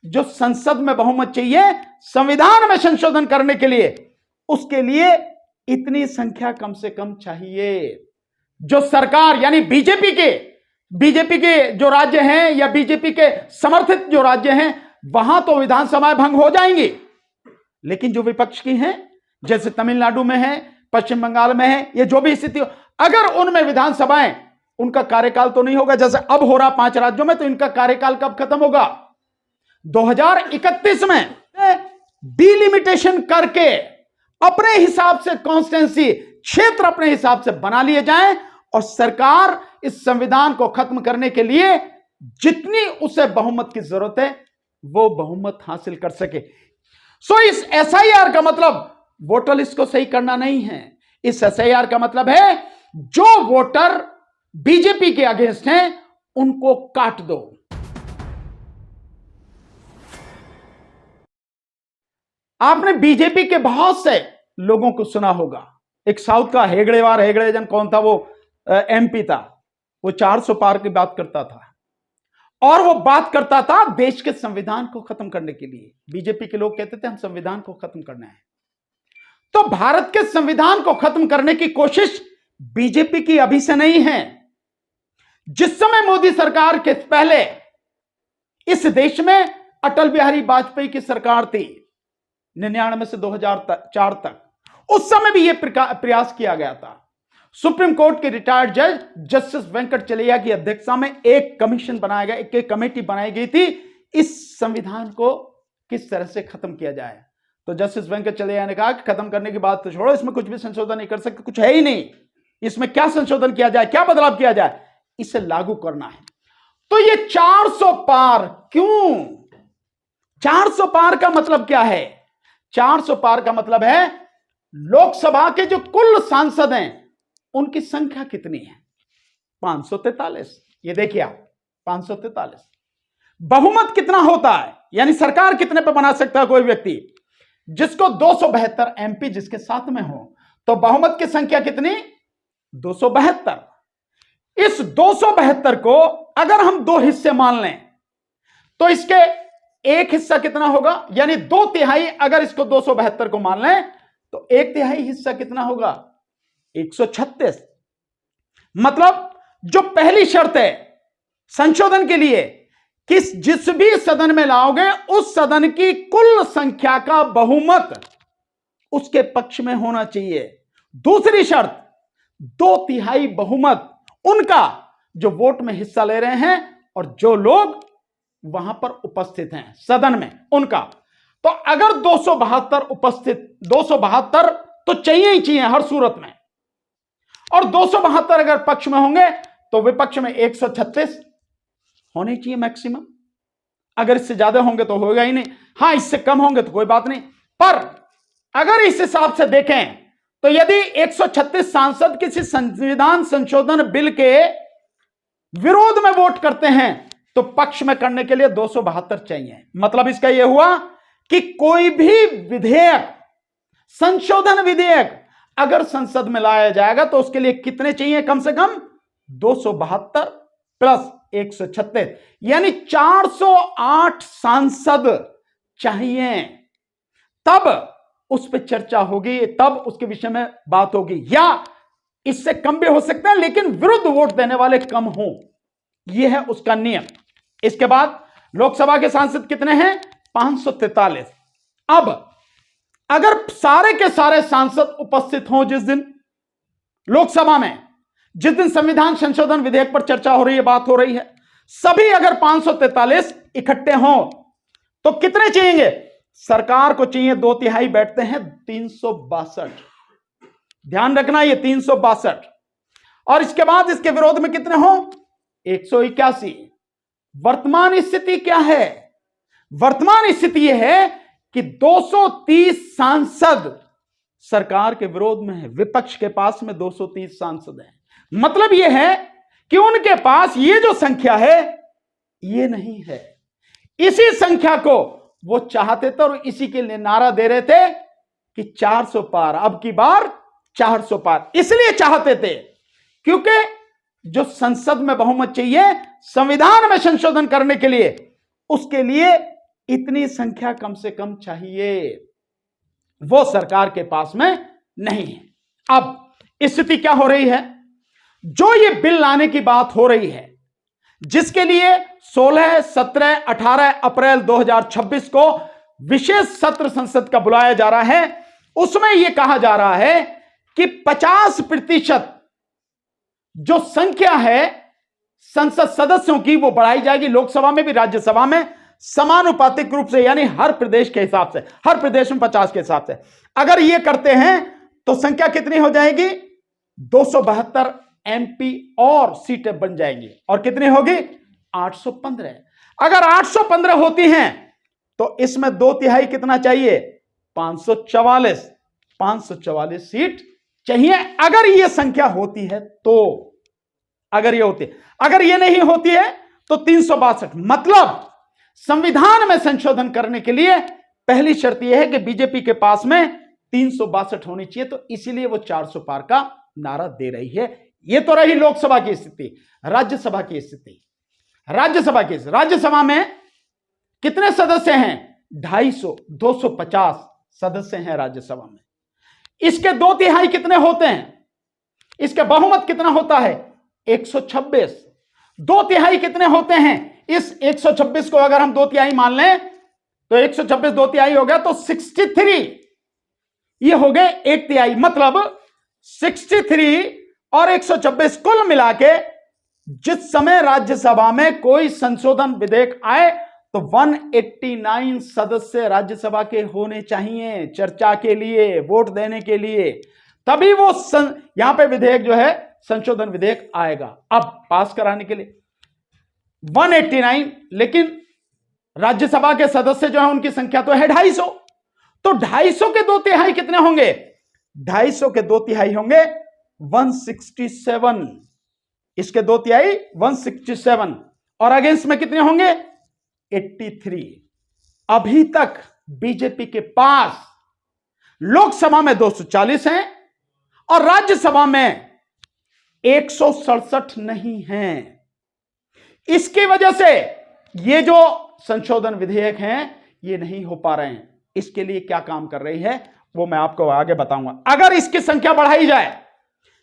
जो संसद में बहुमत चाहिए संविधान में संशोधन करने के लिए, उसके लिए इतनी संख्या कम से कम चाहिए। जो सरकार यानी बीजेपी के जो राज्य हैं या बीजेपी के समर्थित जो राज्य हैं, वहां तो विधानसभाएं भंग हो जाएंगी, लेकिन जो विपक्ष की हैं, जैसे तमिलनाडु में है, पश्चिम बंगाल में है, ये जो भी स्थिति हो, अगर उनमें विधानसभाएं, उनका कार्यकाल तो नहीं होगा जैसे अब हो रहा 5 राज्यों में, तो इनका कार्यकाल कब खत्म होगा? 2031 में डिलिमिटेशन करके अपने हिसाब से कॉन्स्टिट्यूंसी क्षेत्र अपने हिसाब से बना लिए जाएं और सरकार इस संविधान को खत्म करने के लिए जितनी उसे बहुमत की जरूरत है वो बहुमत हासिल कर सके। सो इस एसआईआर का मतलब वोटर लिस्ट को सही करना नहीं है। इस एसआईआर का मतलब है जो वोटर बीजेपी के अगेंस्ट हैं उनको काट दो। आपने बीजेपी के बहुत से लोगों को सुना होगा। एक साउथ का हेगड़ेजन कौन था, वो एमपी था, वो 400 पार की बात करता था और वो बात करता था देश के संविधान को खत्म करने के लिए। बीजेपी के लोग कहते थे हम संविधान को खत्म करना है। तो भारत के संविधान को खत्म करने की कोशिश बीजेपी की अभी से नहीं है। जिस समय मोदी सरकार के पहले इस देश में अटल बिहारी वाजपेयी की सरकार थी 99 से 2004 तक, उस समय भी यह प्रयास किया गया था। सुप्रीम कोर्ट के रिटायर्ड जज जस्टिस वेंकट चलैया की अध्यक्षता में एक कमीशन बनाया गया, एक कमेटी बनाई गई थी इस संविधान को किस तरह से खत्म किया जाए। तो जस्टिस वेंकट चलैया ने कहा कि खत्म करने की बात तो छोड़ो, इसमें कुछ भी संशोधन नहीं कर सकते, कुछ है ही नहीं, इसमें क्या संशोधन किया जाए, क्या बदलाव किया जाए, इसे लागू करना है। तो ये 400 पार क्यों? 400 पार का मतलब क्या है? 400 पार का मतलब है लोकसभा के जो कुल सांसद हैं उनकी संख्या कितनी है? 543। ये देखिए आप, 543। बहुमत कितना होता है, यानी सरकार कितने पे बना सकता है कोई व्यक्ति? जिसको 272 एमपी जिसके साथ में हो, तो बहुमत की संख्या कितनी? 272। इस 272 को अगर हम 2 हिस्से मान लें तो इसके एक हिस्सा कितना होगा, यानी 2/3 अगर इसको 272 को मान लें तो 1/3 हिस्सा कितना होगा? 136। मतलब जो पहली शर्त है संशोधन के लिए कि जिस भी सदन में लाओगे उस सदन की कुल संख्या का बहुमत उसके पक्ष में होना चाहिए। दूसरी शर्त 2/3 बहुमत उनका जो वोट में हिस्सा ले रहे हैं और जो लोग वहां पर उपस्थित हैं सदन में उनका। तो अगर 272 उपस्थित, 272 तो चाहिए ही चाहिए हर सूरत में, और 272 अगर पक्ष में होंगे तो विपक्ष में 136 होने चाहिए मैक्सिमम। अगर इससे ज्यादा होंगे तो होगा ही नहीं, हां इससे कम होंगे तो कोई बात नहीं। पर अगर इस हिसाब से देखें तो यदि 136 सांसद किसी संविधान संशोधन बिल के विरोध में वोट करते हैं तो पक्ष में करने के लिए 272 चाहिए। मतलब इसका यह हुआ कि कोई भी विधेयक, संशोधन विधेयक अगर संसद में लाया जाएगा तो उसके लिए कितने चाहिए? कम से कम 272 प्लस 136, यानी 408 सांसद चाहिए। तब उस पर चर्चा होगी, तब उसके विषय में बात होगी, या इससे कम भी हो सकता है लेकिन विरुद्ध वोट देने वाले कम हो। यह है उसका नियम। इसके बाद लोकसभा के सांसद कितने हैं? 543। अब अगर सारे के सारे सांसद उपस्थित हों जिस दिन लोकसभा में, जिस दिन संविधान संशोधन विधेयक पर चर्चा हो रही है, बात हो रही है, सभी अगर 543 इकट्ठे हों तो कितने चाहिए? सरकार को चाहिए 2/3, बैठते हैं 362। ध्यान रखना ये 362। और इसके बाद इसके विरोध में कितने हों? 181। वर्तमान स्थिति क्या है? वर्तमान स्थिति यह है कि 230 सांसद सरकार के विरोध में है, विपक्ष के पास में 230 सांसद हैं। मतलब यह है कि उनके पास ये जो संख्या है ये नहीं है। इसी संख्या को वो चाहते थे और इसी के लिए नारा दे रहे थे कि 400 पार, अब की बार 400 पार। इसलिए चाहते थे क्योंकि जो संसद में बहुमत चाहिए संविधान में संशोधन करने के लिए, उसके लिए इतनी संख्या कम से कम चाहिए, वो सरकार के पास में नहीं है। अब स्थिति क्या हो रही है, जो ये बिल लाने की बात हो रही है, जिसके लिए 16, 17, 18 अप्रैल 2026 को विशेष सत्र संसद का बुलाया जा रहा है, उसमें यह कहा जा रहा है कि 50% जो संख्या है संसद सदस्यों की वो बढ़ाई जाएगी, लोकसभा में भी राज्यसभा में समानुपातिक रूप से, यानी हर प्रदेश के हिसाब से, हर प्रदेश में 50 के हिसाब से। अगर ये करते हैं तो संख्या कितनी हो जाएगी, 272 एमपी और सीटें बन जाएंगी, और कितनी होगी, 815। अगर 815 होती हैं तो इसमें 2/3 कितना चाहिए, 544 सीट चाहिए। अगर यह संख्या होती है तो, अगर यह होती है, अगर यह नहीं होती है तो 362। मतलब संविधान में संशोधन करने के लिए पहली शर्त यह है कि बीजेपी के पास में 362 होनी चाहिए, तो इसीलिए वो 400 पार का नारा दे रही है। यह तो रही लोकसभा की स्थिति। राज्यसभा की स्थिति, राज्यसभा में कितने सदस्य हैं, 250, 250 सदस्य हैं राज्यसभा में। इसके 2/3 कितने होते हैं, इसका बहुमत कितना होता है, 126। 2/3 कितने होते हैं, इस 126 को अगर हम 2/3 मान लें तो 126 2/3 हो गया तो 63, ये हो गए 1/3। मतलब 63 और 126 कुल मिला के जिस समय राज्यसभा में कोई संशोधन विधेयक आए तो 189 सदस्य राज्यसभा के होने चाहिए चर्चा के लिए, वोट देने के लिए, तभी वो यहां पे विधेयक जो है संशोधन विधेयक आएगा। अब पास कराने के लिए 189, लेकिन राज्यसभा के सदस्य जो है उनकी संख्या तो है 250, तो 250 के 2/3 कितने होंगे, 250 के 2/3 होंगे 167, इसके 2/3 167, और अगेंस्ट में कितने होंगे 83। अभी तक बीजेपी के पास लोकसभा में 240 हैं और राज्यसभा में 167 नहीं हैं। इसकी वजह से ये जो संशोधन विधेयक हैं ये नहीं हो पा रहे हैं। इसके लिए क्या काम कर रही है वो मैं आपको आगे बताऊंगा। अगर इसकी संख्या बढ़ाई जाए,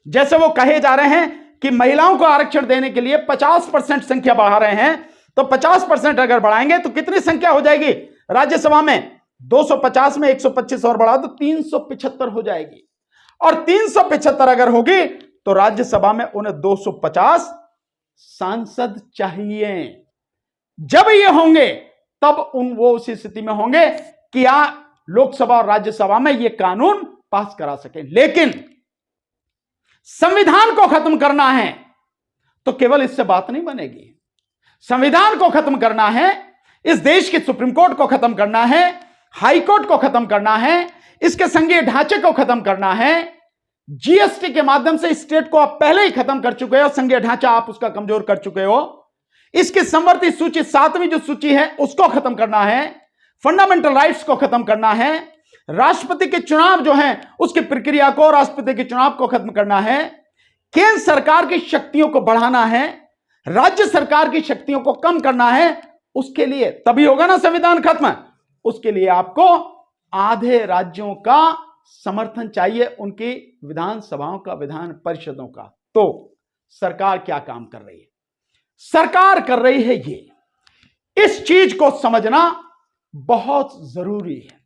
जैसे वो कहे जा रहे हैं कि महिलाओं को आरक्षण देने के लिए 50% संख्या बढ़ा रहे हैं, तो 50% अगर बढ़ाएंगे तो कितनी संख्या हो जाएगी राज्यसभा में, 250 में 125 और बढ़ा तो 375 हो जाएगी, और 375 अगर होगी तो राज्यसभा में उन्हें 250 सांसद चाहिए। जब ये होंगे तब वो उसी स्थिति में होंगे कि लोकसभा और राज्यसभा में ये कानून पास करा सके। लेकिन संविधान को खत्म करना है तो केवल इससे बात नहीं बनेगी। संविधान को खत्म करना है, इस देश की सुप्रीम कोर्ट को खत्म करना है, हाई कोर्ट को खत्म करना है, इसके संघीय ढांचे को खत्म करना है। जीएसटी के माध्यम से स्टेट को आप पहले ही खत्म कर चुके हो, संघीय ढांचा आप उसका कमजोर कर चुके हो। इसकी संवर्ती सूची 7वीं जो सूची है उसको खत्म करना है, फंडामेंटल राइट्स को खत्म करना है, राष्ट्रपति के चुनाव जो है उसकी प्रक्रिया को, राष्ट्रपति के चुनाव को खत्म करना है, केंद्र सरकार की शक्तियों को बढ़ाना है, राज्य सरकार की शक्तियों को कम करना है। उसके लिए तभी होगा ना संविधान खत्म। उसके लिए आपको आधे राज्यों का समर्थन चाहिए, उनकी विधानसभाओं का, विधान परिषदों का। तो सरकार क्या काम कर रही है, सरकार कर रही है ये, इस चीज को समझना बहुत जरूरी है।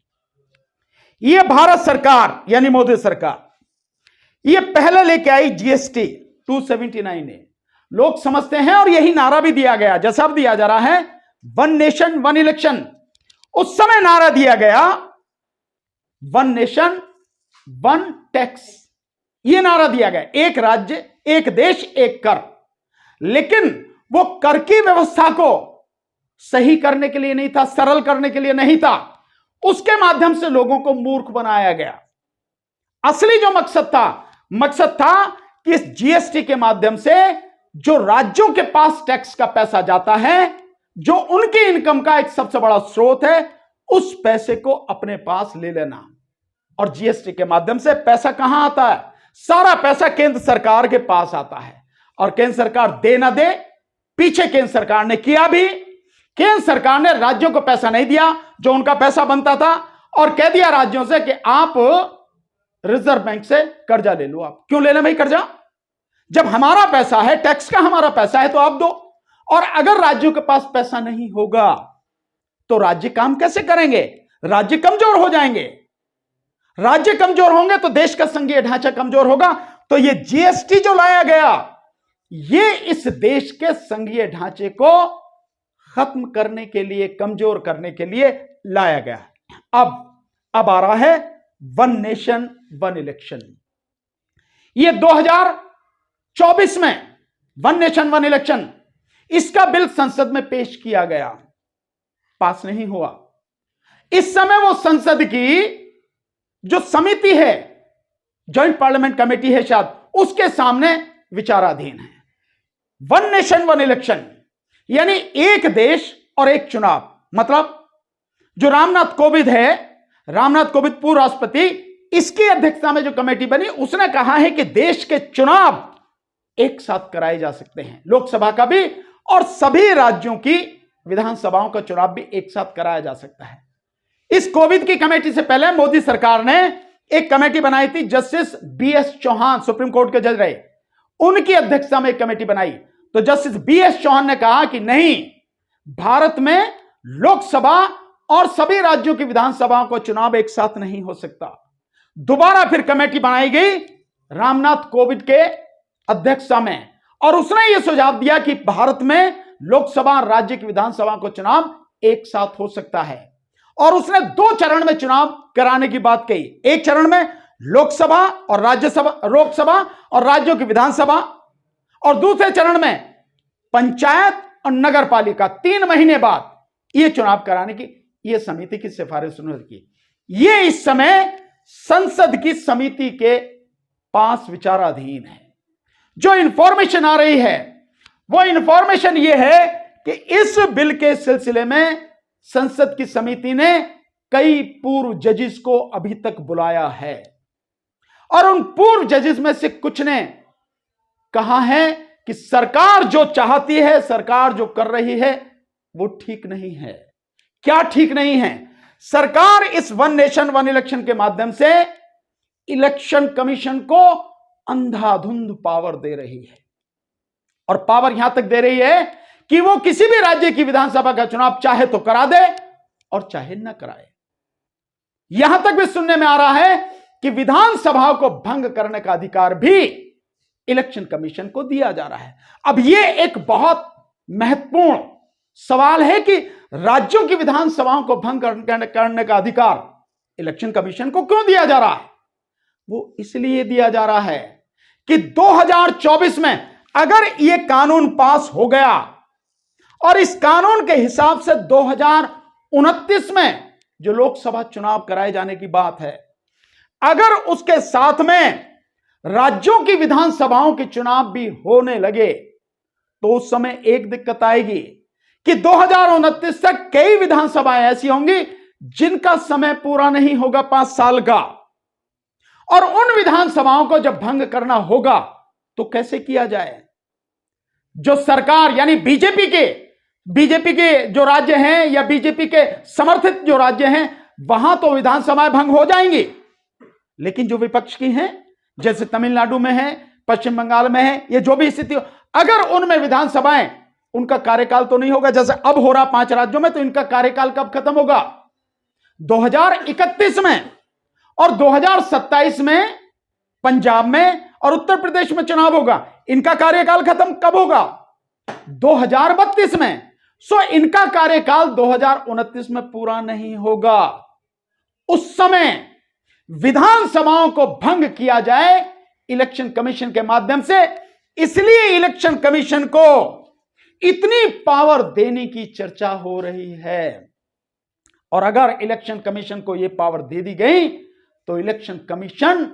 ये भारत सरकार यानी मोदी सरकार ये पहले लेके आई जीएसटी 279 ने, लोग समझते हैं, और यही नारा भी दिया गया जैसा अब दिया जा रहा है 1 नेशन 1 इलेक्शन। उस समय नारा दिया गया 1 नेशन 1 टैक्स, यह नारा दिया गया, एक राज्य एक देश एक कर। लेकिन वो कर की व्यवस्था को सही करने के लिए नहीं था, सरल करने के लिए नहीं था, उसके माध्यम से लोगों को मूर्ख बनाया गया। असली जो मकसद था कि इस जीएसटी के माध्यम से जो राज्यों के पास टैक्स का पैसा जाता है, जो उनकी इनकम का एक सबसे बड़ा स्रोत है, उस पैसे को अपने पास ले लेना। और जीएसटी के माध्यम से पैसा कहां आता है, सारा पैसा केंद्र सरकार के पास आता है। और केंद्र सरकार दे ना दे, पीछे केंद्र सरकार ने किया भी केंद्र सरकार ने राज्यों को पैसा नहीं दिया जो उनका पैसा बनता था, और कह दिया राज्यों से कि आप रिजर्व बैंक से कर्जा ले लो। आप क्यों ले लें भाई कर्जा? जब हमारा पैसा है, टैक्स का हमारा पैसा है, तो आप दो। और अगर राज्यों के पास पैसा नहीं होगा तो राज्य काम कैसे करेंगे? राज्य कमजोर हो जाएंगे। राज्य कमजोर होंगे तो देश का संघीय ढांचा कमजोर होगा। तो ये जीएसटी जो लाया गया, ये इस देश के संघीय ढांचे को खत्म करने के लिए, कमजोर करने के लिए लाया गया। अब आ रहा है वन नेशन वन इलेक्शन। ये 2024 में वन नेशन वन इलेक्शन, इसका बिल संसद में पेश किया गया, पास नहीं हुआ। इस समय वो संसद की जो समिति है, जॉइंट पार्लियामेंट कमेटी है शायद, उसके सामने विचाराधीन है। वन नेशन वन इलेक्शन यानी एक देश और एक चुनाव। मतलब जो रामनाथ कोविंद है, रामनाथ कोविंद पूर्व राष्ट्रपति, इसकी अध्यक्षता में जो कमेटी बनी, उसने कहा है कि देश के चुनाव एक साथ कराए जा सकते हैं, लोकसभा का भी और सभी राज्यों की विधानसभाओं का चुनाव भी एक साथ कराया जा सकता है। इस कोविंद की कमेटी से पहले मोदी सरकार ने एक कमेटी बनाई थी, justice BS Chauhan supreme court के जज रहे, उनकी अध्यक्षता में एक कमेटी बनाई। तो जस्टिस बीएस चौहान ने कहा कि नहीं, भारत में लोकसभा और सभी राज्यों की विधानसभाओं को चुनाव एक साथ नहीं हो सकता। दोबारा फिर कमेटी बनाई गई रामनाथ कोविंद के अध्यक्षता में, और उसने यह सुझाव दिया कि भारत में लोकसभा और राज्य की विधानसभा को चुनाव एक साथ हो सकता है। और उसने 2 चरण में चुनाव कराने की बात कही। एक चरण में लोकसभा और राज्यसभा, लोकसभा और राज्यों की विधानसभा, और दूसरे चरण में पंचायत और नगर पालिका 3 महीने बाद यह चुनाव कराने की यह समिति की सिफारिश उन्होंने की। यह इस समय संसद की समिति के पास विचाराधीन है। जो इंफॉर्मेशन आ रही है वो इंफॉर्मेशन यह है कि इस बिल के सिलसिले में संसद की समिति ने कई पूर्व जजेस को अभी तक बुलाया है, और उन पूर्व जजेस में से कुछ ने कहा है कि सरकार जो चाहती है, सरकार जो कर रही है, वो ठीक नहीं है। क्या ठीक नहीं है? सरकार इस वन नेशन वन इलेक्शन के माध्यम से इलेक्शन कमीशन को अंधाधुंध पावर दे रही है, और पावर यहां तक दे रही है कि वो किसी भी राज्य की विधानसभा का चुनाव चाहे तो करा दे और चाहे न कराए। यहां तक भी सुनने में आ रहा है कि विधानसभाओं को भंग करने का अधिकार भी इलेक्शन कमीशन को दिया जा रहा है। अब यह एक बहुत महत्वपूर्ण सवाल है कि राज्यों की विधानसभाओं को भंग करने का अधिकार इलेक्शन कमीशन को क्यों दिया जा रहा है? वो इसलिए दिया जा रहा है कि 2024 में अगर यह कानून पास हो गया, और इस कानून के हिसाब से 2029 में जो लोकसभा चुनाव कराए जाने की बात है, अगर उसके साथ में राज्यों की विधानसभाओं के चुनाव भी होने लगे, तो उस समय एक दिक्कत आएगी कि 2029 तक कई विधानसभाएं ऐसी होंगी जिनका समय पूरा नहीं होगा 5 साल का, और उन विधानसभाओं को जब भंग करना होगा तो कैसे किया जाए? जो सरकार यानी बीजेपी के जो राज्य हैं या बीजेपी के समर्थित जो राज्य हैं, वहां तो विधानसभाएं भंग हो जाएंगी, लेकिन जो विपक्ष की हैं, जैसे तमिलनाडु में है, पश्चिम बंगाल में है, ये जो भी स्थिति हो, अगर उनमें विधानसभाएं, उनका कार्यकाल तो नहीं होगा जैसे अब हो रहा 5 राज्यों में, तो इनका कार्यकाल कब खत्म होगा? 2031 में, और 2027 में पंजाब में और उत्तर प्रदेश में चुनाव होगा। इनका कार्यकाल खत्म कब होगा? 2032 में। सो इनका कार्यकाल 2029 में पूरा नहीं होगा। उस समय विधानसभाओं को भंग किया जाए इलेक्शन कमीशन के माध्यम से। इसलिए इलेक्शन कमीशन को इतनी पावर देने की चर्चा हो रही है, और अगर इलेक्शन कमीशन को यह पावर दे दी गई तो इलेक्शन कमीशन,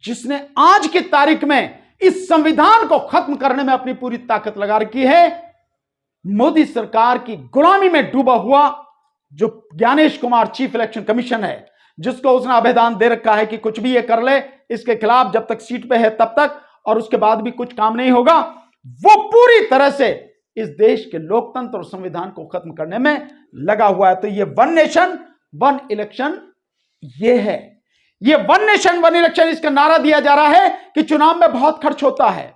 जिसने आज की तारीख में इस संविधान को खत्म करने में अपनी पूरी ताकत लगा रखी है, मोदी सरकार की गुलामी में डूबा हुआ जो Gyanesh Kumar chief election commission है, जिसको उसने अभेदान दे रखा है कि कुछ भी ये कर ले, इसके खिलाफ जब तक सीट पे है तब तक, और उसके बाद भी कुछ काम नहीं होगा, वो पूरी तरह से इस देश के लोकतंत्र और संविधान को खत्म करने में लगा हुआ है। तो ये वन नेशन वन इलेक्शन ये है, ये वन नेशन वन इलेक्शन, इसका नारा दिया जा रहा है कि चुनाव में बहुत खर्च होता है,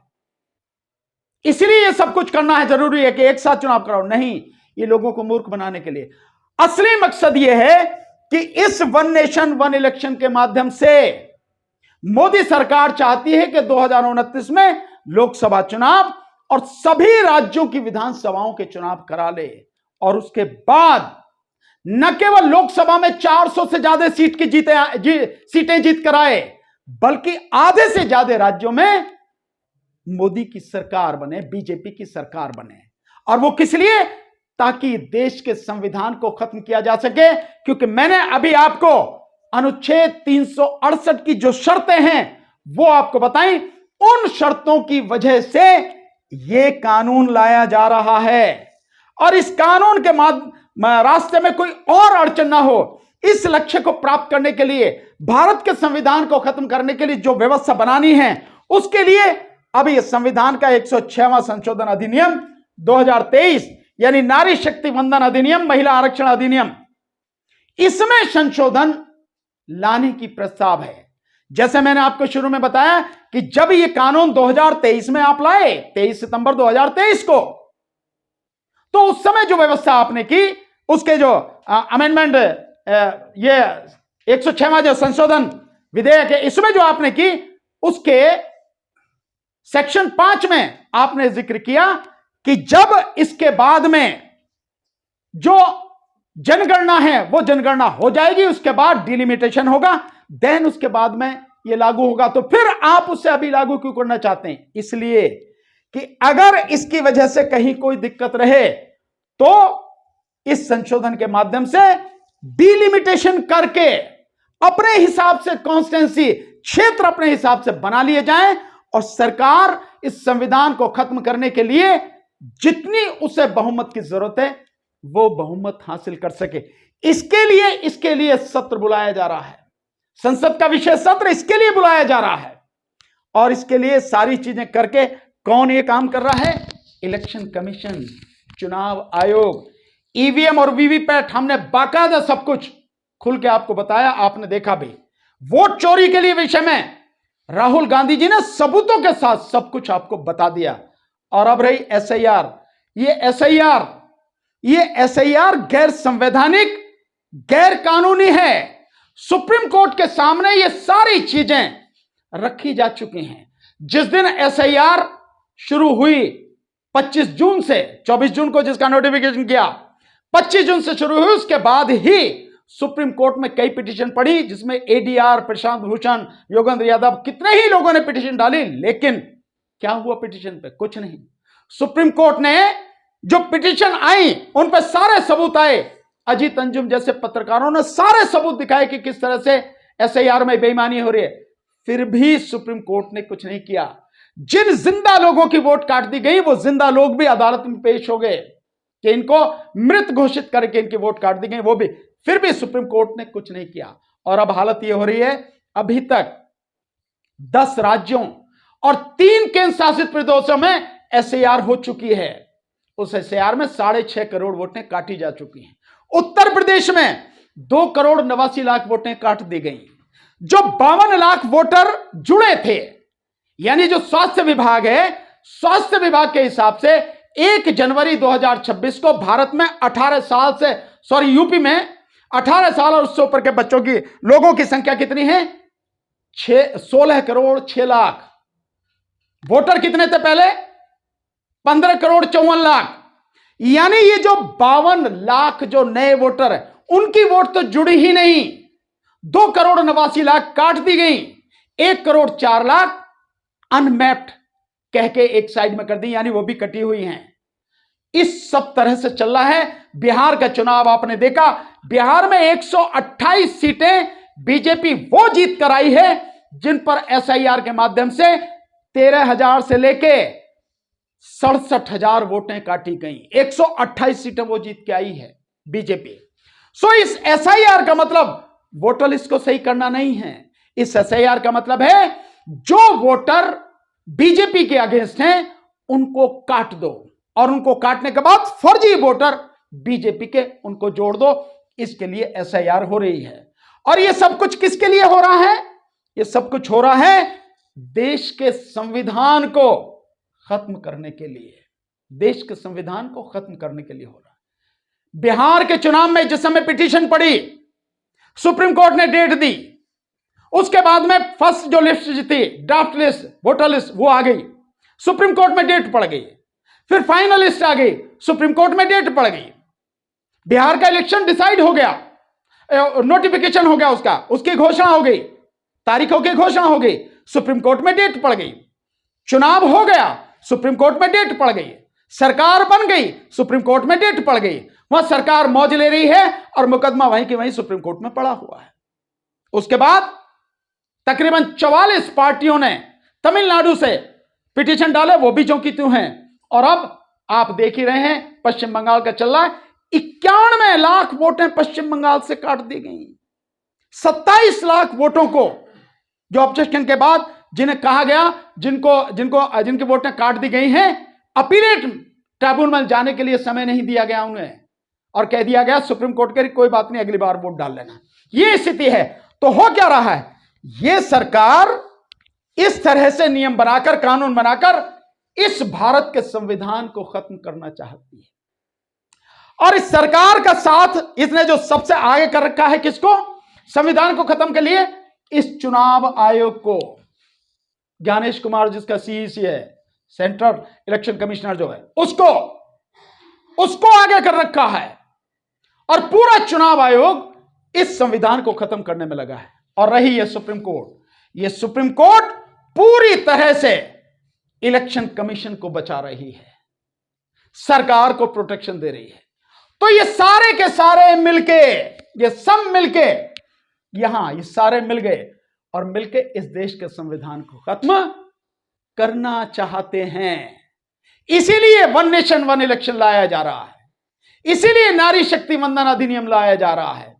इसलिए ये सब कुछ करना है, जरूरी है कि एक साथ चुनाव कराओ। नहीं, ये लोगों को मूर्ख बनाने के लिए। असली मकसद ये है कि इस वन नेशन वन इलेक्शन के माध्यम से मोदी सरकार चाहती है कि 2029 में लोकसभा चुनाव और सभी राज्यों की विधानसभाओं के चुनाव करा ले, और उसके बाद न केवल लोकसभा में 400 से ज्यादा सीटें जीत कराए, बल्कि आधे से ज्यादा राज्यों में मोदी की सरकार बने, बीजेपी की सरकार बने। और वो किस लिए? ताकि देश के संविधान को खत्म किया जा सके। क्योंकि मैंने अभी आपको अनुच्छेद 368 की जो शर्तें हैं वो आपको बताई, उन शर्तों की वजह से यह कानून लाया जा रहा है। और इस कानून के रास्ते में कोई और अड़चन ना हो, इस लक्ष्य को प्राप्त करने के लिए, भारत के संविधान को खत्म करने के लिए जो व्यवस्था बनानी है, उसके लिए अभी संविधान का 106वां संशोधन अधिनियम 2023 यानी नारी शक्ति वंदन अधिनियम, महिला आरक्षण अधिनियम, इसमें संशोधन लाने की प्रस्ताव है। जैसे मैंने आपको शुरू में बताया कि जब यह कानून 2023 में आप लाए, 23 सितंबर 2023 को, तो उस समय जो व्यवस्था आपने की, उसके जो अमेंडमेंट, ये 106वां जो संशोधन विधेयक है, इसमें जो आपने की, उसके सेक्शन 5 में आपने जिक्र किया कि जब इसके बाद में जो जनगणना है वो जनगणना हो जाएगी, उसके बाद डिलिमिटेशन होगा, देन उसके बाद में ये लागू होगा। तो फिर आप उससे अभी लागू क्यों करना चाहते हैं? इसलिए कि अगर इसकी वजह से कहीं कोई दिक्कत रहे तो इस संशोधन के माध्यम से डिलिमिटेशन करके अपने हिसाब से कॉन्स्टिट्यूंसी क्षेत्र अपने हिसाब से बना लिए जाएं, और सरकार इस संविधान को खत्म करने के लिए जितनी उसे बहुमत की जरूरत है वो बहुमत हासिल कर सके। इसके लिए सत्र बुलाया जा रहा है, संसद का विशेष सत्र इसके लिए बुलाया जा रहा है। और इसके लिए सारी चीजें करके कौन ये काम कर रहा है? इलेक्शन कमीशन, चुनाव आयोग, ईवीएम और वीवीपैट, हमने बाकायदा सब कुछ खुल के आपको बताया, आपने देखा भी। वोट चोरी के लिए विषय में राहुल गांधी जी ने सबूतों के साथ सब कुछ आपको बता दिया। और अब रही एसआईआर, ये एसआईआर गैर संवैधानिक, गैर कानूनी है। सुप्रीम कोर्ट के सामने ये सारी चीजें रखी जा चुकी हैं। जिस दिन एसआईआर शुरू हुई 25 जून से, 24 जून को जिसका नोटिफिकेशन किया, 25 जून से शुरू हुई, उसके बाद ही सुप्रीम कोर्ट में कई पिटीशन पड़ी, जिसमें एडीआर, प्रशांत भूषण, योगेंद्र यादव, कितने ही लोगों ने पिटीशन डाली। लेकिन क्या हुआ पिटीशन पे? कुछ नहीं। सुप्रीम कोर्ट ने जो पिटीशन आई उन पर सारे सबूत आए, अजीत अंजुम जैसे पत्रकारों ने सारे सबूत दिखाए कि किस तरह से एसआईआर में बेईमानी हो रही है। फिर भी सुप्रीम कोर्ट ने कुछ नहीं किया। जिन जिंदा लोगों की वोट काट दी गई, वो जिंदा लोग भी अदालत में पेश हो गए कि इनको मृत घोषित करके इनकी वोट काट दी गई, वो भी, फिर भी सुप्रीम कोर्ट ने कुछ नहीं किया। और अब हालत ये हो रही है, अभी तक 10 राज्यों और 3 केंद्र शासित प्रदेशों में एसआईआर हो चुकी है। उस एसआईआर में 6.5 करोड़ वोटें काटी जा चुकी हैं। उत्तर प्रदेश में 2,89,00,000 वोटें काट दी गई। जो 52 लाख वोटर जुड़े थे, यानी जो स्वास्थ्य विभाग है, स्वास्थ्य विभाग के हिसाब से 1 जनवरी 2026 को भारत में 18 साल से, यूपी में 18 साल और उससे ऊपर के बच्चों की, लोगों की संख्या कितनी है? 16 करोड़ 6 लाख। वोटर कितने थे पहले? 15 करोड़ 54 लाख। यानी ये जो 52 लाख जो नए वोटर है, उनकी वोट तो जुड़ी ही नहीं। 2 करोड़ 89 लाख काट दी गई, 1 करोड़ 4 लाख अनमैप्ड कह के एक साइड में कर दी, यानी वो भी कटी हुई हैं। इस सब तरह से चल रहा है। बिहार का चुनाव आपने देखा, बिहार में 128 सीटें बीजेपी वो जीत कर आई है जिन पर एसआईआर के माध्यम से 13,000 से लेके 67,000 वोटें काटी गई। 128 सीटें वो जीत के आई है बीजेपी। सो इस एसआईआर का मतलब वोटर लिस्ट को सही करना नहीं है। इस एसआईआर का मतलब है जो वोटर बीजेपी के अगेंस्ट हैं उनको काट दो और उनको काटने के बाद फर्जी वोटर बीजेपी के उनको जोड़ दो। इसके लिए एसआईआर हो रही है। और ये सब कुछ किसके लिए हो रहा है? ये सब कुछ हो रहा है देश के संविधान को खत्म करने के लिए। देश के संविधान को खत्म करने के लिए हो रहा है। बिहार के चुनाव में जिस समय पिटीशन पड़ी, सुप्रीम कोर्ट ने डेट दी, उसके बाद में फर्स्ट जो लिस्ट थी, ड्राफ्ट लिस्ट, वोटर लिस्ट, वो आ गई, सुप्रीम कोर्ट में डेट पड़ गई। फिर फाइनल लिस्ट आ गई, सुप्रीम कोर्ट में डेट पड़ गई। बिहार का इलेक्शन डिसाइड हो गया, नोटिफिकेशन हो गया, उसकी घोषणा हो गई, तारीखों की घोषणा हो गई, सुप्रीम कोर्ट में डेट पड़ गई। चुनाव हो गया, सुप्रीम कोर्ट में डेट पड़ गई। सरकार बन गई, सुप्रीम कोर्ट में डेट पड़ गई। वह सरकार मौज ले रही है और मुकदमा वहीं के वहीं सुप्रीम कोर्ट में पड़ा हुआ है। उसके बाद तकरीबन 44 पार्टियों ने तमिलनाडु से पिटीशन डाले, वो भी जो की त्यों हैं। और अब आप देख ही रहे हैं पश्चिम बंगाल का चल रहा है, 91 लाख वोटें पश्चिम बंगाल से काट दी गई। 27 लाख वोटों को जो ऑब्जेक्शन के बाद जिन्हें कहा गया, जिनकी वोटें काट दी गई हैं, अपीलेट ट्रिब्यूनल में जाने के लिए समय नहीं दिया गया उन्हें, और कह दिया गया सुप्रीम कोर्ट के कोई बात नहीं, अगली बार वोट डाल लेना। यह स्थिति है। तो हो क्या रहा है? यह सरकार इस तरह से नियम बनाकर, कानून बनाकर इस भारत के संविधान को खत्म करना चाहती है। और इस सरकार का साथ इसने जो सबसे आगे कर रखा है, किसको? संविधान को खत्म के लिए इस चुनाव आयोग को। ज्ञानेश कुमार जिसका सीईसी है, सेंट्रल इलेक्शन कमिश्नर जो है, उसको आगे कर रखा है। और पूरा चुनाव आयोग इस संविधान को खत्म करने में लगा है। और रही है सुप्रीम कोर्ट, यह सुप्रीम कोर्ट पूरी तरह से इलेक्शन कमीशन को बचा रही है, सरकार को प्रोटेक्शन दे रही है। तो ये सारे के सारे मिलके, ये सब मिलके यहां, ये सारे मिल गए और मिलके इस देश के संविधान को खत्म करना चाहते हैं। इसीलिए वन नेशन वन इलेक्शन लाया जा रहा है, इसीलिए नारी शक्ति वंदन अधिनियम लाया जा रहा है,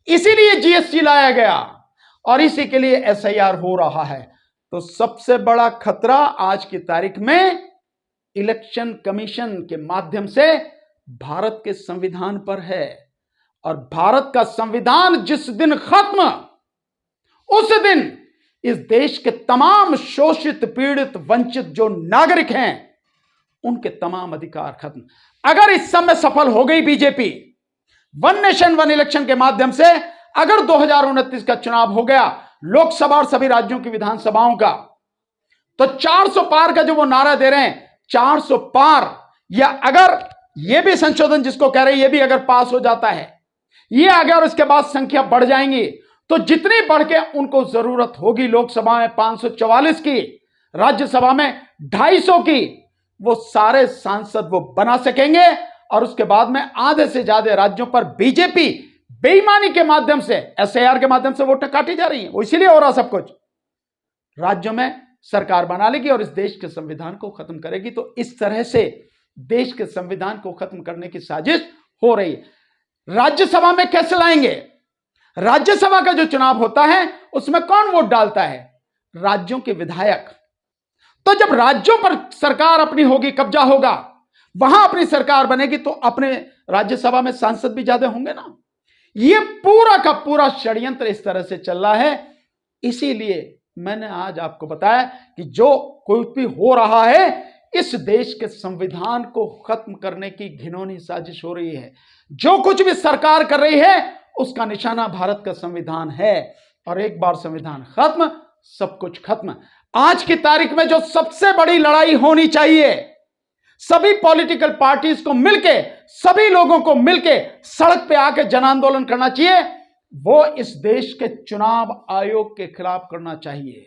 इसीलिए जीएसटी लाया गया, और इसी के लिए एसआईआर हो रहा है। तो सबसे बड़ा खतरा आज की तारीख में इलेक्शन कमीशन के माध्यम से भारत के संविधान पर है। और भारत का संविधान जिस दिन खत्म, उस दिन इस देश के तमाम शोषित, पीड़ित, वंचित जो नागरिक हैं, उनके तमाम अधिकार खत्म। अगर इस समय सफल हो गई BJP, one nation one election के माध्यम से अगर 2029 का चुनाव हो गया, लोकसभा और सभी राज्यों की विधानसभाओं का, तो 400 पार का जो वो नारा दे रहे हैं, 400 पार, या अगर ये भी संशोधन जिसको कह रहे हैं, ये भी अगर पास हो जाता है, ये अगर उसके बाद संख्या बढ़ जाएंगी, तो जितनी बढ़ के उनको जरूरत होगी, लोकसभा में 544 की, राज्यसभा में 250 की, वो सारे सांसद वो बना सकेंगे। और उसके बाद में आधे से ज्यादा राज्यों पर बीजेपी बेईमानी के माध्यम से, एसआईआर के माध्यम से वोटें काटी जा रही हैं। वो इसीलिए हो रहा सब कुछ, राज्यों में सरकार बना लेगी और इस देश के संविधान को खत्म करेगी। तो इस तरह से देश के संविधान को खत्म करने की साजिश हो रही है। राज्यसभा में कैसे लाएंगे? राज्यसभा का जो चुनाव होता है उसमें कौन वोट डालता है? राज्यों के विधायक। तो जब राज्यों पर सरकार अपनी होगी, कब्जा होगा, वहां अपनी सरकार बनेगी, तो अपने राज्यसभा में सांसद भी ज्यादा होंगे ना। यह पूरा का पूरा षड्यंत्र इस तरह से चल रहा है। इसीलिए मैंने आज आपको बताया कि जो कुछ भी हो रहा है, इस देश के संविधान को खत्म करने की घिनौनी साजिश हो रही है। जो कुछ भी सरकार कर रही है, उसका निशाना भारत का संविधान है। और एक बार संविधान खत्म, सब कुछ खत्म। आज की तारीख में जो सबसे बड़ी लड़ाई होनी चाहिए, सभी पॉलिटिकल पार्टीज को मिलके, सभी लोगों को मिलके सड़क पे आके जन आंदोलन करना चाहिए। वो इस देश के चुनाव आयोग के खिलाफ करना चाहिए,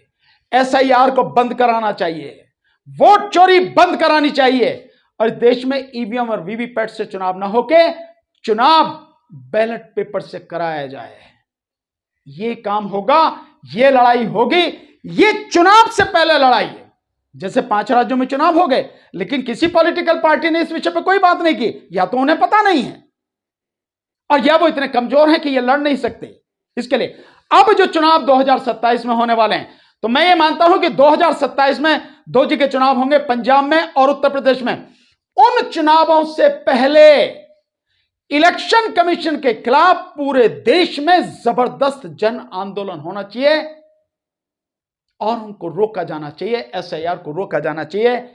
एसआईआर को बंद कराना चाहिए, वोट चोरी बंद करानी चाहिए, और देश में ईवीएम और वीवीपैट से चुनाव ना होके चुनाव बैलेट पेपर से कराया जाए। ये काम होगा, ये लड़ाई होगी। ये चुनाव से पहले लड़ाई है। जैसे 5 राज्यों में चुनाव हो गए, लेकिन किसी पॉलिटिकल पार्टी ने इस विषय पर कोई बात नहीं की, या तो उन्हें पता नहीं है, और या वो इतने कमजोर हैं कि ये लड़ नहीं सकते। इसके लिए अब जो चुनाव 2027 में होने वाले हैं, तो मैं ये मानता हूं कि 2027 में 2 जगह चुनाव होंगे, पंजाब में और उत्तर प्रदेश में। उन चुनावों से पहले इलेक्शन कमीशन के खिलाफ पूरे देश में जबरदस्त जन आंदोलन होना चाहिए और उनको रोका जाना चाहिए, एसआईआर को रोका जाना चाहिए,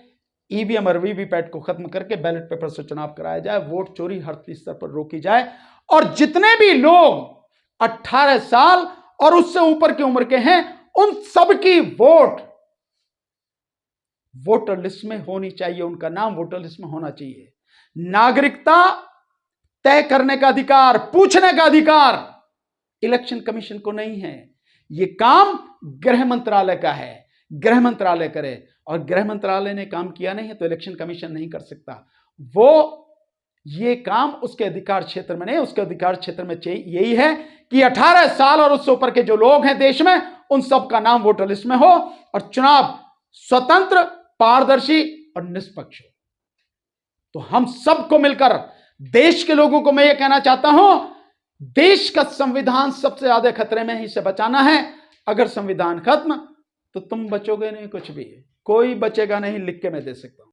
ईवीएम और वीवीपैट को खत्म करके बैलेट पेपर से चुनाव कराया जाए, वोट चोरी हर स्तर पर रोकी जाए और जितने भी लोग 18 साल और उससे ऊपर की उम्र के हैं उन सबकी वोट वोटर लिस्ट में होनी चाहिए, उनका नाम वोटर लिस्ट में होना चाहिए। नागरिकता तय करने का अधिकार, पूछने का अधिकार इलेक्शन कमीशन को नहीं है। यह काम गृह मंत्रालय का है, गृह मंत्रालय करे और गृह मंत्रालय ने काम किया नहीं है तो इलेक्शन कमीशन नहीं कर सकता। वो ये काम उसके अधिकार क्षेत्र में नहीं, उसके अधिकार क्षेत्र में यही है कि 18 साल और उससे ऊपर के जो लोग हैं देश में उन सब का नाम वोटर लिस्ट में हो और चुनाव स्वतंत्र, पारदर्शी और निष्पक्ष हो। तो हम सबको मिलकर देश के लोगों को मैं ये कहना चाहता हूं, देश का संविधान सबसे ज्यादा खतरे में है, इसे बचाना है। अगर संविधान खत्म तो तुम बचोगे नहीं, कुछ भी कोई बचेगा नहीं, लिख के मैं दे सकता हूं।